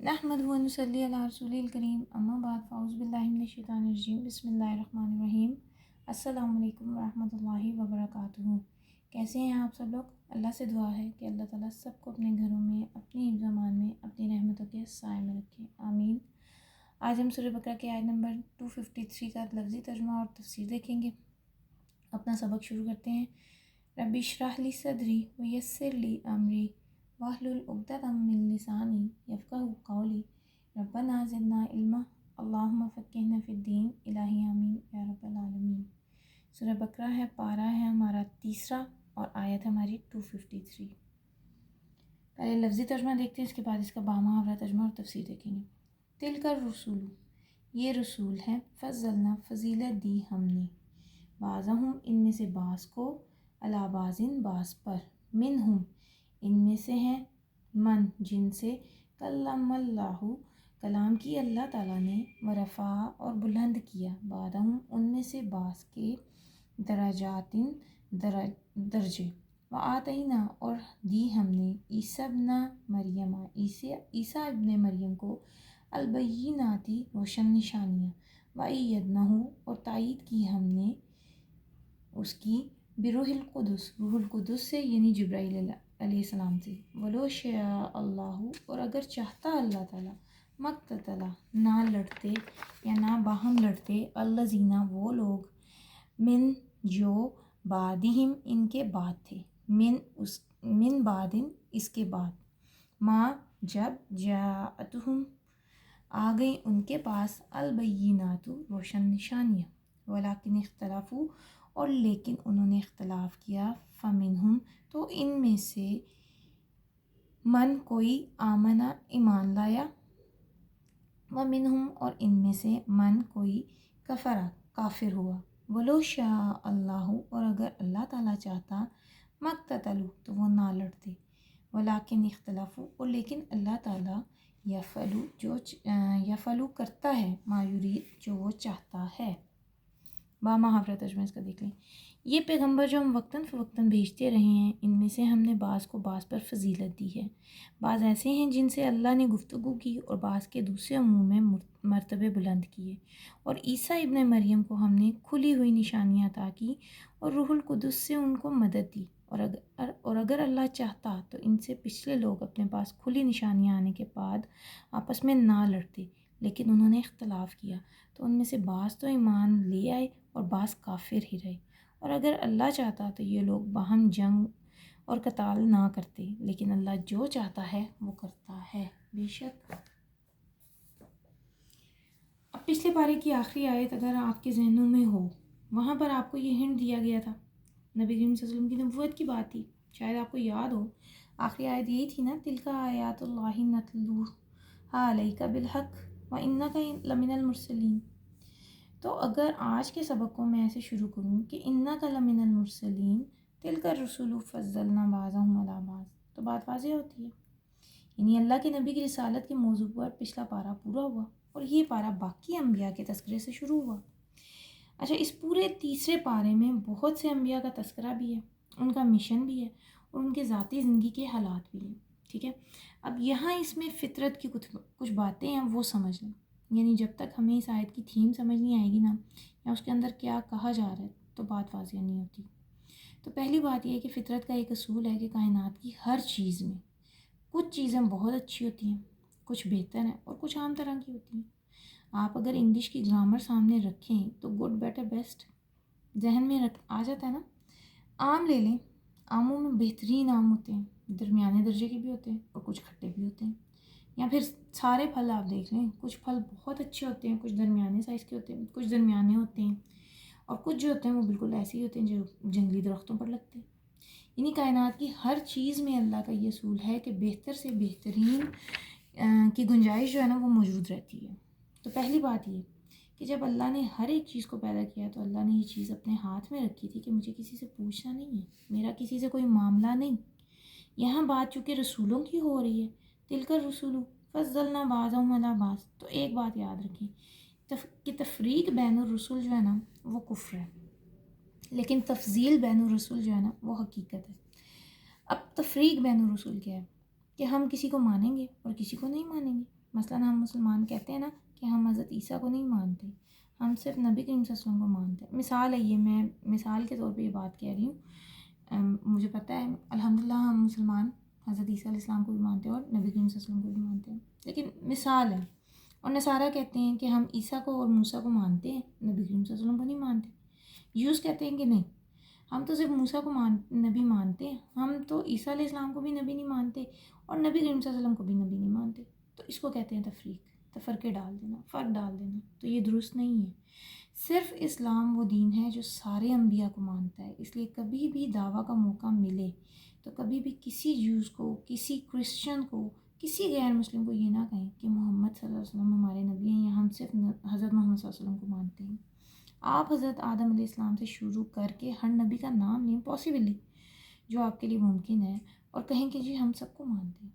نحمدہ و نصلی علی رسولہ الکریم اما بعد فاعوذ باللہ من الشیطان الرجیم بسم اللہ الرحمن الرحیم السلام علیکم ورحمۃ اللہ وبرکاتہ۔ کیسے ہیں آپ سب لوگ؟ اللہ سے دعا ہے کہ اللہ تعالیٰ سب کو اپنے گھروں میں، اپنی حفظ و امان میں، اپنی رحمتوں کے سائے میں رکھے، آمین۔ آج ہم سورہ بقرہ کے آیت نمبر 253 کا لفظی ترجمہ اور تفسیر دیکھیں گے۔ اپنا سبق شروع کرتے ہیں۔ رب اشرح لی صدری ویسر لی امری واحلل عقدۃ من لسانی یفقہوا قولی ربنا زدنا علما اللہم فقہنا فی الدین الہی آمین یا رب العالمین۔ سورہ بقرہ ہے، پارہ ہے ہمارا تیسرا اور آیت ہماری 253۔ پہلے لفظی ترجمہ دیکھتے ہیں، اس کے بعد اس کا بامحاورہ ترجمہ اور تفسیر دیکھیں گے۔ تلک الرسول، یہ رسول ہیں، فضلنا، فضیلت دی ہم نے، بعضہم، ان میں سے بعض کو، علی بعضٍ، بعض پر، منہم، ان میں سے ہیں، من، جن سے، کلم اللہ، کلام کی اللہ تعالیٰ نے، ورفع، اور بلند کیا، بعضہم، ان میں سے بعض کے، درجات، درجے، وآتینا، اور دی ہم نے، عیسیٰ ابن مریم، عیسیٰ ابن مریم کو، البینات، روشن نشانیاں، وأیدنہ، اور تائید کی ہم نے اس کی، بروح القدس، روح القدس سے، یعنی جبرائیل علیہ السلام سے، ولو شاء اللہ، اور اگر چاہتا اللہ تعالیٰ، مقتتل، نہ لڑتے یا نہ باہم لڑتے، الذین، وہ لوگ، من، جو، بعدہم، ان کے بعد تھے، من بعد، اس کے بعد، ما، جب، جاءتہم، آ گئی ان کے پاس، البینات، روشن نشانیاں، ولیکن اختلافو، اور لیکن انہوں نے اختلاف کیا، فمنہم، تو ان میں سے، من، کوئی، آمنا، ایمان لایا، ومنہم، اور ان میں سے، من، کوئی، کفرا، کافر ہوا، ولو شاء اللہ، اور اگر اللہ تعالیٰ چاہتا، مقتتلوا، تو وہ نہ لڑتے، ولیکن اختلافو، اور لیکن اللہ تعالیٰ، یفعلو، کرتا ہے، ما یرید، جو وہ چاہتا ہے۔ بامحاورہ ترجمہ اس کا دیکھ لیں۔ یہ پیغمبر جو ہم وقتاً فوقتاً بھیجتے رہے ہیں، ان میں سے ہم نے بعض کو بعض پر فضیلت دی ہے۔ بعض ایسے ہیں جن سے اللہ نے گفتگو کی، اور بعض کے دوسرے امور میں مرتبے بلند کیے، اور عیسیٰ ابن مریم کو ہم نے کھلی ہوئی نشانیاں عطا کی، اور روح القدس سے ان کو مدد دی، اور اگر اللہ چاہتا تو ان سے پچھلے لوگ اپنے پاس کھلی نشانیاں آنے کے بعد آپس میں نہ لڑتے، لیکن انہوں نے اختلاف کیا، تو ان میں سے بعض تو ایمان لے آئے اور بعض کافر ہی رہے، اور اگر اللہ چاہتا تو یہ لوگ باہم جنگ اور قتال نہ کرتے، لیکن اللہ جو چاہتا ہے وہ کرتا ہے، بے شک۔ اب پچھلے پارے کی آخری آیت اگر آپ کے ذہنوں میں ہو، وہاں پر آپ کو یہ ہنٹ دیا گیا تھا، نبی کریم صلی اللہ علیہ وسلم کی نبوت کی بات تھی، شاید آپ کو یاد ہو، آخری آیت یہی تھی نا، تلک آیات اللہ نتلوہا علیک بالحق وانک لمن المرسلین۔ تو اگر آج کے سبق کو میں ایسے شروع کروں کہ انک لمن المرسلین تلک الرسل فضلنا بعضهم علی بعض، تو بات واضح ہوتی ہے، یعنی اللہ کے نبی کی رسالت کے موضوع پر پچھلا پارہ پورا ہوا، اور یہ پارہ باقی انبیاء کے تذکرے سے شروع ہوا۔ اچھا، اس پورے تیسرے پارے میں بہت سے انبیاء کا تذکرہ بھی ہے، ان کا مشن بھی ہے، اور ان کے ذاتی زندگی کے حالات بھی ہیں، ٹھیک ہے۔ اب یہاں اس میں فطرت کی کچھ باتیں ہیں، وہ سمجھ لیں، یعنی جب تک ہمیں اس آیت کی تھیم سمجھ نہیں آئے گی نا، یا اس کے اندر کیا کہا جا رہا ہے، تو بات واضح نہیں ہوتی۔ تو پہلی بات یہ ہے کہ فطرت کا ایک اصول ہے کہ کائنات کی ہر چیز میں کچھ چیزیں بہت اچھی ہوتی ہیں، کچھ بہتر ہیں، اور کچھ عام طرح کی ہوتی ہیں۔ آپ اگر انگلش کی گرامر سامنے رکھیں تو گڈ، بیٹر، بیسٹ ذہن میں آ جاتا ہے نا۔ آم لے لیں، آموں میں بہترین آم ہوتے ہیں، درمیانے درجے کے بھی ہوتے ہیں، اور کچھ کھٹے بھی ہوتے ہیں۔ یا پھر سارے پھل آپ دیکھ لیں، کچھ پھل بہت اچھے ہوتے ہیں، کچھ درمیانے سائز کے ہوتے ہیں، کچھ درمیانے ہوتے ہیں، اور کچھ جو ہوتے ہیں وہ بالکل ایسے ہی ہوتے ہیں جو جنگلی درختوں پر لگتے ہیں۔ یعنی کائنات کی ہر چیز میں اللہ کا یہ اصول ہے کہ بہتر سے بہترین کی گنجائش جو ہے نا وہ موجود رہتی ہے۔ تو پہلی بات یہ کہ جب اللہ نے ہر ایک چیز کو پیدا کیا تو اللہ نے یہ چیز اپنے ہاتھ میں رکھی تھی کہ مجھے کسی سے پوچھنا نہیں ہے، میرا کسی سے کوئی معاملہ نہیں۔ یہاں بات چونکہ رسولوں کی ہو رہی ہے، تلک الرسول فضلنا بعضهم علی بعض، تو ایک بات یاد رکھیں کہ تفریق بین الرسول جو ہے نا وہ کفر ہے، لیکن تفضیل بین الرسول جو ہے نا وہ حقیقت ہے۔ اب تفریق بین الرسول کیا ہے؟ کہ ہم کسی کو مانیں گے اور کسی کو نہیں مانیں گے، مثلاً ہم مسلمان کہتے ہیں نا کہ ہم حضرت عیسیٰ کو نہیں مانتے، ہم صرف نبی کریم صلی اللہ علیہ وسلم کو مانتے ہیں. مثال ہے یہ، میں مثال کے طور پہ یہ بات کہہ رہی ہوں. مجھے پتہ ہے الحمدللہ ہم مسلمان حضرت عیسیٰ علیہ السلام کو بھی مانتے ہیں اور نبی کریم صلی اللہ علیہ وسلم کو بھی مانتے ہیں، لیکن مثال ہے. اور نصارہ کہتے ہیں کہ ہم عیسیٰ کو اور موسیٰ کو مانتے ہیں، نبی کریم صلی اللہ علیہ وسلم کو نہیں مانتے. یوز کہتے ہیں کہ نہیں، ہم تو صرف موسیٰ کو نبی مانتے ہیں، ہم تو عیسیٰ علیہ السلام کو بھی نبی نہیں مانتے اور نبی کریم صلی اللہ علیہ وسلم کو بھی نبی نہیں مانتے. تو اس کو کہتے ہیں تفریق، تفرقے ڈال دینا، فرق ڈال دینا. تو یہ درست نہیں ہے. صرف اسلام وہ دین ہے جو سارے انبیاء کو مانتا ہے. اس لیے کبھی بھی دعویٰ کا موقع ملے تو کبھی بھی کسی جوز کو، کسی کرسچن کو، کسی غیر مسلم کو یہ نہ کہیں کہ محمد صلی اللہ علیہ وسلم ہمارے نبی ہیں یا ہم صرف حضرت محمد صلی اللہ علیہ وسلم کو مانتے ہیں. آپ حضرت آدم علیہ السلام سے شروع کر کے ہر نبی کا نام لیں پاسبلی جو آپ کے لیے ممکن ہے، اور کہیں کہ جی ہم سب کو مانتے ہیں.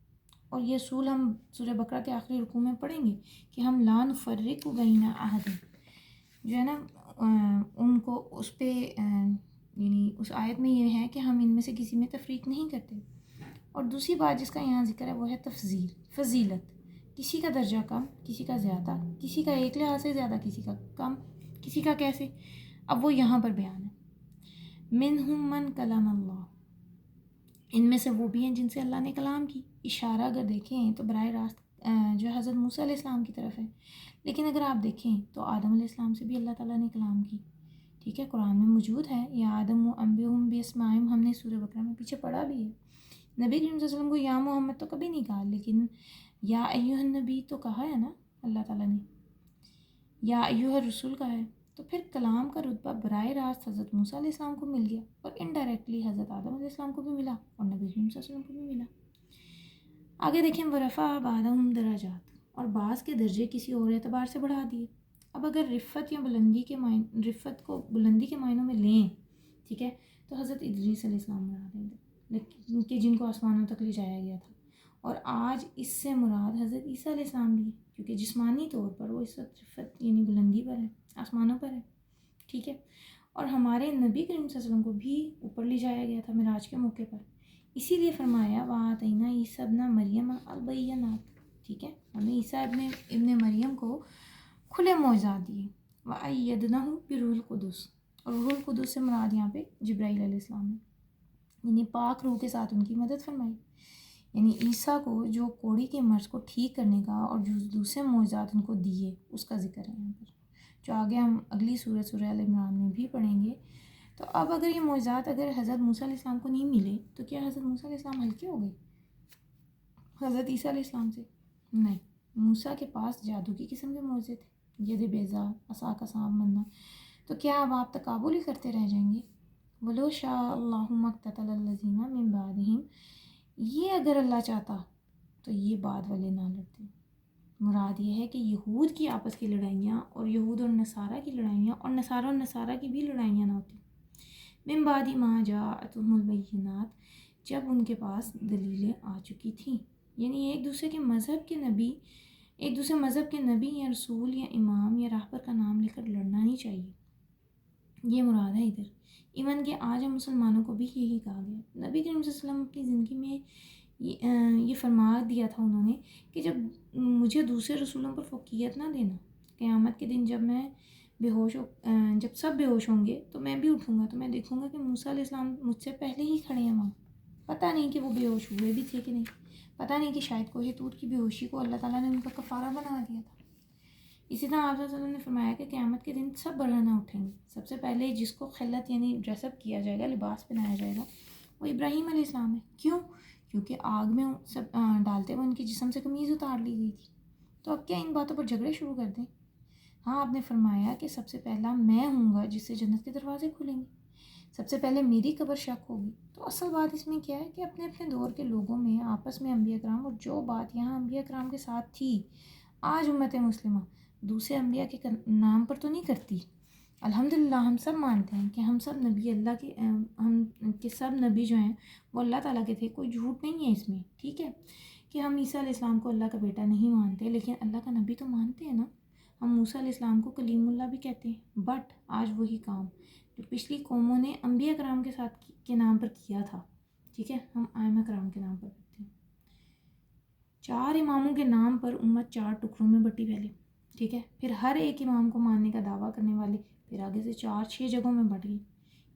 اور یہ اصول ہم سورہ بقرہ کے آخری رکوع میں پڑھیں گے کہ ہم لا نفرق بین احد، جو ہے نا ان کو اس پہ یعنی اس آیت میں یہ ہے کہ ہم ان میں سے کسی میں تفریق نہیں کرتے. اور دوسری بات جس کا یہاں ذکر ہے وہ ہے تفضیل، فضیلت. کسی کا درجہ کم، کسی کا زیادہ، کسی کا ایک لحاظ سے زیادہ، کسی کا کم، کسی کا کیسے. اب وہ یہاں پر بیان ہے. منہم من کلم اللہ، ان میں سے وہ بھی ہیں جن سے اللہ نے کلام کی. اشارہ اگر دیکھیں تو براہ راست جو حضرت موسیٰ علیہ السلام کی طرف ہے، لیکن اگر آپ دیکھیں تو آدم علیہ السلام سے بھی اللہ تعالیٰ نے کلام کی. ٹھیک ہے، قرآن میں موجود ہے یا آدم و انبئہم باسمائہم، ہم نے سورہ بقرہ میں پیچھے پڑھا بھی ہے. نبی کریم صلی اللہ علیہ وسلم کو یا محمد تو کبھی نہیں کہا، لیکن یا ایھا النبی تو کہا ہے نا اللہ تعالیٰ نے، یا ایھا الرسول کہا ہے. تو پھر کلام کا رتبہ براہ راست حضرت موسیٰ علیہ السلام کو مل گیا، اور انڈائریکٹلی حضرت آدم علیہ السلام کو بھی ملا اور نبی کریم صلی اللہ علیہ وسلم کو بھی ملا. آگے دیکھیں ورفع بعضهم درجات، اور بعض کے درجے کسی اور اعتبار سے بڑھا دیے. اب اگر رفت یا بلندی کے رفت کو بلندی کے معنوں میں لیں، ٹھیک ہے، تو حضرت ادریس علیہ السلام مراد ہیں لیکن کہ جن کو آسمانوں تک لے جایا گیا تھا. اور آج اس سے مراد حضرت عیسیٰ علیہ السلام بھی ہے، کیونکہ جسمانی طور پر وہ اس وقت رفت یعنی بلندی پر ہے، آسمانوں پر ہے. ٹھیک ہے، اور ہمارے نبی کریم صلی اللہ علیہ وسلم کو بھی اوپر لے جایا گیا تھا معراج کے موقع پر. اسی لیے فرمایا وَآتَيْنَا عِیسَىٰ ابْنَ مَرْیَمَ الْبَیِّنَاتِ. ٹھیک ہے، ہم نے عیسیٰ ابن مریم کو کھلے معجزات دیے. وَأَيَّدْنَاهُ بِرُوحِ الْقُدُسِ، اور روح القدس سے مراد یہاں پہ جبرائیل علیہ السلام ہے، یعنی پاک روح کے ساتھ ان کی مدد فرمائی. یعنی عیسیٰ کو جو کوڑی کے مرض کو ٹھیک کرنے کا اور جو دوسرے معجزات ان کو دیے اس کا ذکر ہے یہاں پر، جو آگے ہم اگلی سورہ ال عمران میں بھی پڑھیں گے. تو اب اگر یہ معجزات اگر حضرت موسیٰ علیہ السلام کو نہیں ملے تو کیا حضرت موسیٰ علیہ السلام ہلکے ہو گئے حضرت عیسیٰ علیہ السلام سے؟ نہیں، موسیٰ کے پاس جادو کی قسم کے معجزے تھے، ید بیضا، عصا کا سانپ بننا. تو کیا اب آپ تقابل ہی کرتے رہ جائیں گے؟ وَلَوْ شَاءَ اللَّهُ مَا اقْتَتَلَ الَّذِينَ مِن بَعْدِهِمْ، یہ اگر اللہ چاہتا تو یہ بعد والے نہ لڑتے. مراد یہ ہے کہ یہود کی آپس کی لڑائیاں اور یہود اور نصارہ کی لڑائیاں اور نصارہ کی بھی لڑائیاں نہ ہوتی. من بعد ما جاءتهم البینات، جب ان کے پاس دلیلیں آ چکی تھیں. یعنی ایک دوسرے مذہب کے نبی یا رسول یا امام یا راہبر کا نام لے کر لڑنا نہیں چاہیے، یہ مراد ہے ادھر. ایون کہ آج ہم مسلمانوں کو بھی یہی کہا گیا. نبی کریم صلی اللہ علیہ وسلم اپنی زندگی میں یہ فرما دیا تھا انہوں نے کہ جب مجھے دوسرے رسولوں پر فوقیت نہ دینا، قیامت کے دن جب سب بے ہوش ہوں گے تو میں بھی اٹھوں گا تو میں دیکھوں گا کہ موسیٰ علیہ السلام مجھ سے پہلے ہی کھڑے ہیں وہاں. پتہ نہیں کہ وہ بے ہوش ہوئے بھی تھے کہ نہیں، پتہ نہیں کہ شاید کوہ طور کی بے ہوشی کو اللہ تعالیٰ نے ان کا کفارہ بنا دیا تھا. اسی طرح آپ صلی اللہ علیہ وسلم نے فرمایا کہ قیامت کے دن سب برہنہ اٹھیں گے. سب سے پہلے جس کو خلت یعنی ڈریس اپ کیا جائے گا، لباس پہنایا جائے گا، وہ ابراہیم علیہ السلام ہے. کیوں؟ کیونکہ آگ میں سب ڈالتے ہوئے ان کے جسم سے قمیض اتار لی گئی تھی. تو اب کیا ان باتوں پر جھگڑے شروع کر دیں؟ ہاں، آپ نے فرمایا کہ سب سے پہلا میں ہوں گا جس سے جنت کے دروازے کھلیں گے، سب سے پہلے میری قبر شک ہوگی. تو اصل بات اس میں کیا ہے کہ اپنے اپنے دور کے لوگوں میں آپس میں انبیاء کرام، اور جو بات یہاں انبیاء کرام کے ساتھ تھی آج امت مسلمہ دوسرے انبیاء کے نام پر تو نہیں کرتی. الحمدللہ ہم سب مانتے ہیں کہ ہم سب نبی اللہ کے ہم کے سب نبی جو ہیں وہ اللہ تعالیٰ کے تھے، کوئی جھوٹ نہیں ہے اس میں. ٹھیک ہے کہ ہم عیسیٰ علیہ السلام کو اللہ کا بیٹا نہیں مانتے، لیکن اللہ کا نبی تو مانتے ہیں نا. ہم موسیٰ علیہ السلام کو کلیم اللہ بھی کہتے ہیں. بٹ آج وہی کام جو پچھلی قوموں نے انبیاء کرام کے ساتھ کے نام پر کیا تھا، ٹھیک ہے، ہم ائمہ کرام کے نام پر کرتے ہیں. 4 اماموں کے نام پر امت 4 ٹکڑوں میں بٹی پہلے، ٹھیک ہے، پھر ہر ایک امام کو ماننے کا دعویٰ کرنے والے پھر آگے سے 4-6 جگہوں میں بٹ گئی۔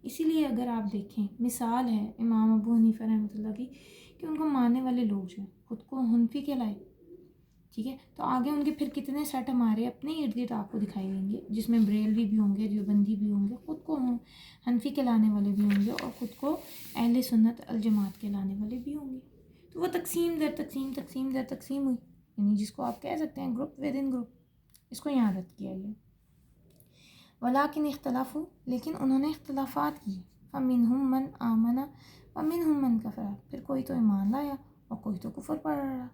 اسی لیے اگر آپ دیکھیں مثال ہے امام ابو حنیفہ رحمۃ اللہ کی کہ ان کو ماننے والے لوگ جو ہیں خود کو حنفی کہلائے، ٹھیک ہے، تو آگے ان کے پھر کتنے سیٹ ہمارے اپنے ارد گرد آپ کو دکھائی دیں گے، جس میں بریلوی بھی ہوں گے، دیوبندی بھی ہوں گے، خود کو حنفی کہلانے والے بھی ہوں گے اور خود کو اہل سنت الجماعت کہلانے والے بھی ہوں گے۔ تو وہ تقسیم در تقسیم تقسیم در تقسیم ہوئی، یعنی جس کو آپ کہہ سکتے ہیں گروپ ود ان گروپ، اس کو یاد رکھ کیا گیا۔ ولیکن اختلاف، لیکن انہوں نے اختلافات کیے، فمنہم من آمن ومنہم من کفر، پھر کوئی تو ایمان لایا اور کوئی تو کفر پڑ رہا۔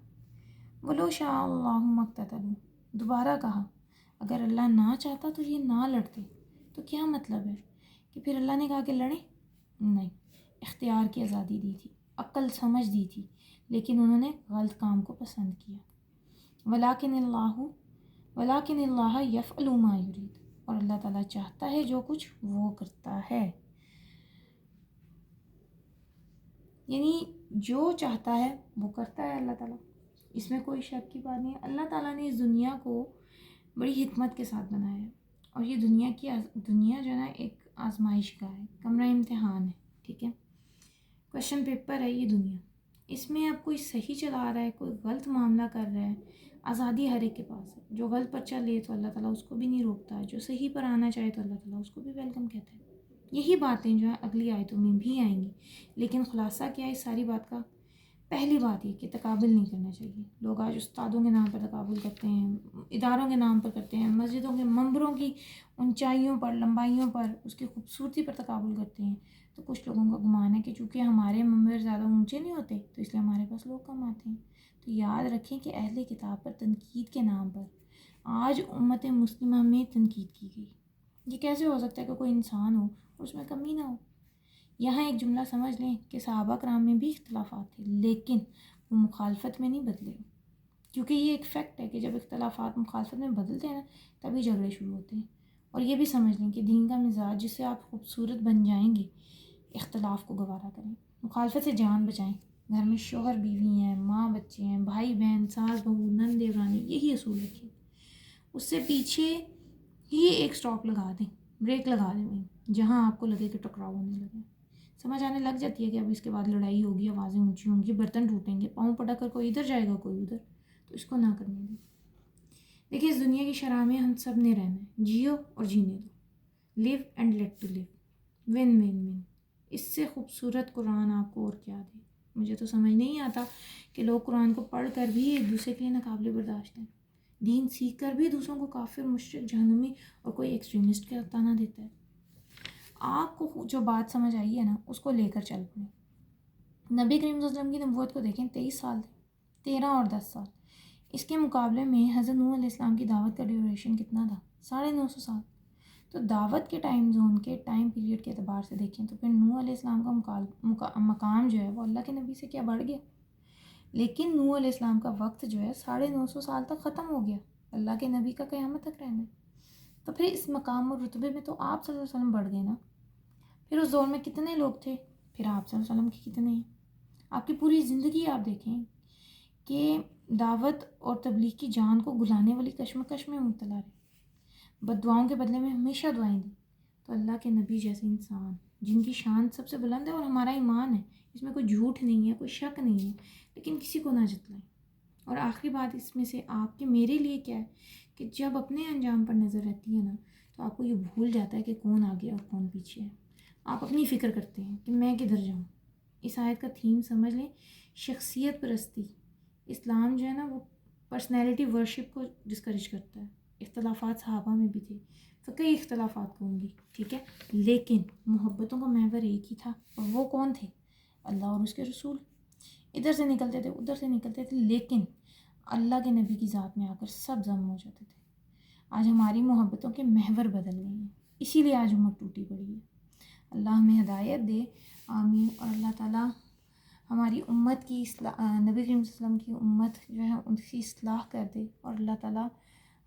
ولو شاء اللہ مقتتلوا، دوبارہ کہا اگر اللہ نہ چاہتا تو یہ نہ لڑتے۔ تو کیا مطلب ہے کہ پھر اللہ نے کہا کہ لڑیں؟ نہیں، اختیار کی آزادی دی تھی، عقل سمجھ دی تھی، لیکن انہوں نے غلط کام کو پسند کیا۔ ولیکن اللہ یفعل ما یرید، اور اللہ تعالیٰ چاہتا ہے جو کچھ وہ کرتا ہے، یعنی جو چاہتا ہے وہ کرتا ہے اللہ تعالیٰ، اس میں کوئی شک کی بات نہیں ہے۔ اللہ تعالیٰ نے اس دنیا کو بڑی حکمت کے ساتھ بنایا ہے، اور یہ دنیا جو ہے نا ایک آزمائش کا ہے، کمرہ امتحان ہے، ٹھیک ہے، کویشچن پیپر ہے یہ دنیا۔ اس میں اب کوئی صحیح چلا رہا ہے، کوئی غلط معاملہ کر رہا ہے، آزادی ہر ایک کے پاس ہے۔ جو غلط پرچہ لے تو اللہ تعالیٰ اس کو بھی نہیں روکتا ہے، جو صحیح پر آنا چاہے تو اللہ تعالیٰ اس کو بھی ویلکم کہتا ہے۔ یہی باتیں جو ہیں اگلی آیتوں میں بھی آئیں گی، لیکن خلاصہ کیا ہے اس ساری بات کا؟ پہلی بات یہ کہ تقابل نہیں کرنا چاہیے۔ لوگ آج استادوں کے نام پر تقابل کرتے ہیں، اداروں کے نام پر کرتے ہیں، مسجدوں کے منبروں کی اونچائیوں پر، لمبائیوں پر، اس کی خوبصورتی پر تقابل کرتے ہیں۔ تو کچھ لوگوں کا گمان ہے کہ چونکہ ہمارے منبر زیادہ اونچے نہیں ہوتے تو اس لیے ہمارے پاس لوگ کم آتے ہیں۔ تو یاد رکھیں کہ اہل کتاب پر تنقید کے نام پر آج امت مسلمہ میں تنقید کی گئی۔ یہ کیسے ہو سکتا ہے کہ کوئی انسان ہو اور اس میں کمی نہ ہو؟ یہاں ایک جملہ سمجھ لیں کہ صحابہ کرام میں بھی اختلافات تھے، لیکن وہ مخالفت میں نہیں بدلے، کیونکہ یہ ایک فیکٹ ہے کہ جب اختلافات مخالفت میں بدلتے ہیں نا تبھی جھگڑے شروع ہوتے ہیں۔ اور یہ بھی سمجھ لیں کہ دین کا مزاج جس سے آپ خوبصورت بن جائیں گے، اختلاف کو گوارا کریں، مخالفت سے جان بچائیں۔ گھر میں شوہر بیوی ہیں، ماں بچے ہیں، بھائی بہن، ساس بہو، نند دیورانی، یہی اصول رکھیں، اس سے پیچھے ہی ایک سٹاپ لگا دیں، بریک لگا دیں وہیں جہاں آپ کو لگے کہ ٹکراؤ ہونے لگے، سمجھ آنے لگ جاتی ہے کہ اب اس کے بعد لڑائی ہوگی، آوازیں اونچی ہوں گی، برتن ٹوٹیں گے، پاؤں پٹک کر کوئی ادھر جائے گا کوئی ادھر، تو اس کو نہ کرنے دیں۔ دیکھیے اس دنیا کی شرح میں ہم سب نے رہنا ہے، جیو اور جینے دو، live and let to live, one one one. اس سے خوبصورت قرآن آپ کو اور کیا دے؟ مجھے تو سمجھ نہیں آتا کہ لوگ قرآن کو پڑھ کر بھی ایک دوسرے کے لیے ناقابل برداشت ہیں، دین سیکھ کر بھی دوسروں کو کافر، مشرک، جہنمی اور کوئی ایکسٹریمسٹ کا تانا دیتا ہے۔ آپ کو جو بات سمجھ آئی ہے نا اس کو لے کر چل پڑیں۔ نبی کریم صلی اللہ علیہ وسلم کی نبوت کو دیکھیں، 23 سال تھے، 13 اور 10 سال۔ اس کے مقابلے میں حضرت نوح علیہ السلام کی دعوت کا ڈیوریشن کتنا تھا؟ 950 سال۔ تو دعوت کے ٹائم زون کے ٹائم پیریڈ کے اعتبار سے دیکھیں تو پھر نوح علیہ السلام کا مقام جو ہے وہ اللہ کے نبی سے کیا بڑھ گیا؟ لیکن نوح علیہ السلام کا وقت جو ہے 950 سال تک ختم ہو گیا، اللہ کے نبی کا قیامت تک رہنا ہے۔ تو پھر اس مقام اور رتبے میں تو آپ صلی اللہ علیہ وسلم بڑھ گئے نا۔ پھر اس دور میں کتنے لوگ تھے؟ پھر آپ صلی اللہ علیہ وسلم کے کتنے ہیں؟ آپ کی پوری زندگی آپ دیکھیں کہ دعوت اور تبلیغ کی جان کو گلانے والی کشمکش میں مبتلا رہے، بد دعاؤں کے بدلے میں ہمیشہ دعائیں دیں۔ تو اللہ کے نبی جیسے انسان جن کی شان سب سے بلند ہے اور ہمارا ایمان ہے، اس میں کوئی جھوٹ نہیں ہے، کوئی شک نہیں ہے، لیکن کسی کو نہ جتلائیں۔ اور آخری بات اس میں سے آپ کے میرے لیے کیا ہے کہ جب اپنے انجام پر نظر رہتی ہے نا تو آپ کو یہ بھول جاتا ہے کہ کون آگے اور کون پیچھے ہے، آپ اپنی فکر کرتے ہیں کہ میں کدھر جاؤں۔ اس آیت کا تھیم سمجھ لیں، شخصیت پرستی۔ اسلام جو ہے نا وہ پرسنالٹی ورشپ کو ڈسکریج کرتا ہے۔ اختلافات صحابہ میں بھی تھے، تو کئی اختلافات ہوں گی، ٹھیک ہے، لیکن محبتوں کا محور ایک ہی تھا، اور وہ کون تھے؟ اللہ اور اس کے رسول۔ ادھر سے نکلتے تھے، ادھر سے نکلتے تھے، لیکن اللہ کے نبی کی ذات میں آ کر سب ضم ہو جاتے تھے۔ آج ہماری محبتوں کے محور بدل گئے ہیں، اسی لیے آج امت ٹوٹی پڑی ہے۔ اللہ ہمیں ہدایت دے، آمین۔ اور اللہ تعالیٰ ہماری امت کی اصلاح، نبی کریم صلی اللہ علیہ وسلم کی امت جو ہے ان کی اصلاح کر دے، اور اللہ تعالیٰ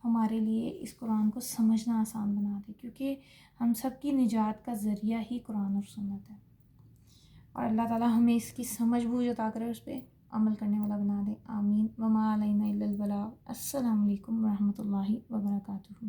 ہمارے لیے اس قرآن کو سمجھنا آسان بنا دے، کیونکہ ہم سب کی نجات کا ذریعہ ہی قرآن اور سنت ہے۔ اور اللہ تعالیٰ ہمیں اس کی سمجھ بوجھ عطا کرے، اس پہ عمل کرنے والا بنا دے، آمین۔ وما علینا الا البلاغ۔ السلام علیکم ورحمۃ اللہ وبرکاتہ۔